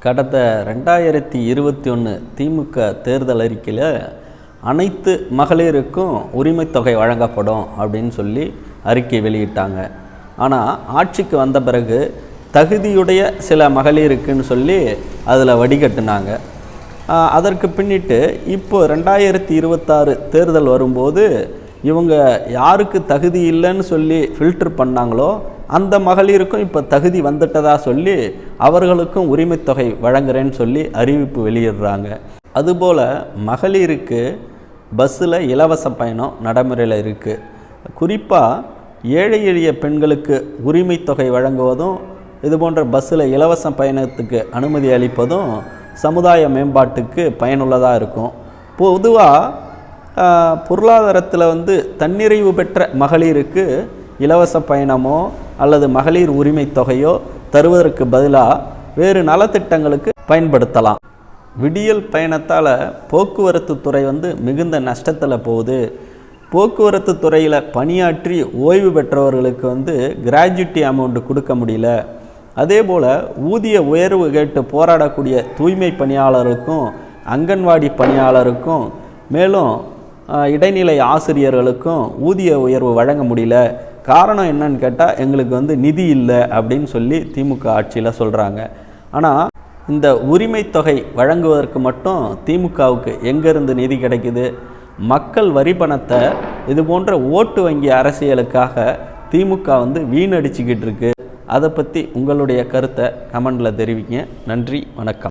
கடந்த 2021 திமுக தேர்தல் அறிக்கையில் அனைத்து மகளிருக்கும் உரிமை தொகை வழங்கப்படும் அப்படின்னு சொல்லி அறிக்கை வெளியிட்டாங்க. ஆனால் ஆட்சிக்கு வந்த பிறகு தகுதியுடைய சில மகளிருக்குன்னு சொல்லி அதில் வடிகட்டுனாங்க. அதற்கு பின்னிட்டு இப்போ 2026 தேர்தல் வரும்போது இவங்க யாருக்கு தகுதி இல்லைன்னு சொல்லி ஃபில்டர் பண்ணாங்களோ அந்த மகளிருக்கும் இப்போ தகுதி வந்துட்டதா சொல்லி அவர்களுக்கும் உரிமை தொகை வழங்குறேன்னு சொல்லி அறிவிப்பு வெளியிடுறாங்க. அதுபோல் மகளிருக்கு பஸ்ஸில் இலவச பயணம் நடைமுறையில் இருக்குது. குறிப்பாக ஏழை எளிய பெண்களுக்கு உரிமை தொகை வழங்குவதும் இது போன்ற பஸ்ஸில் இலவச பயணத்துக்கு அனுமதி அளிப்பதும் சமுதாய மேம்பாட்டுக்கு பயனுள்ளதாக இருக்கும். பொதுவாக பொருளாதாரத்தில் தன்னிறைவு பெற்ற மகளிருக்கு இலவச பயணமோ அல்லது மகளிர் உரிமை தொகையோ தருவதற்கு பதிலாக வேறு நலத்திட்டங்களுக்கு பயன்படுத்தலாம். விடியல் பயணத்தால் போக்குவரத்து துறை மிகுந்த நஷ்டத்தில் போகுது. போக்குவரத்து துறையில் பணியாற்றி ஓய்வு பெற்றவர்களுக்கு கிராஜுவிட்டி அமௌண்ட்டு கொடுக்க முடியல. அதே போல் ஊதிய உயர்வு கேட்டு போராடக்கூடிய தூய்மை பணியாளருக்கும் அங்கன்வாடி பணியாளருக்கும் மேலும் இடைநிலை ஆசிரியர்களுக்கும் ஊதிய உயர்வு வழங்க முடியல. காரணம் என்னன்னு கேட்டால் எங்களுக்கு நிதி இல்லை அப்படின்னு சொல்லி திமுக ஆட்சியில் சொல்கிறாங்க. ஆனால் இந்த உரிமை தொகை வழங்குவதற்கு மட்டும் திமுகவுக்கு எங்கேருந்து நிதி கிடைக்குது? மக்கள் வரி பணத்தை இது போன்ற ஓட்டு வங்கி அரசியலுக்காக திமுக வீணடிச்சுக்கிட்டு இருக்கு. அதை பற்றி உங்களுடைய கருத்தை கமெண்டில் தெரிவிங்க. நன்றி, வணக்கம்.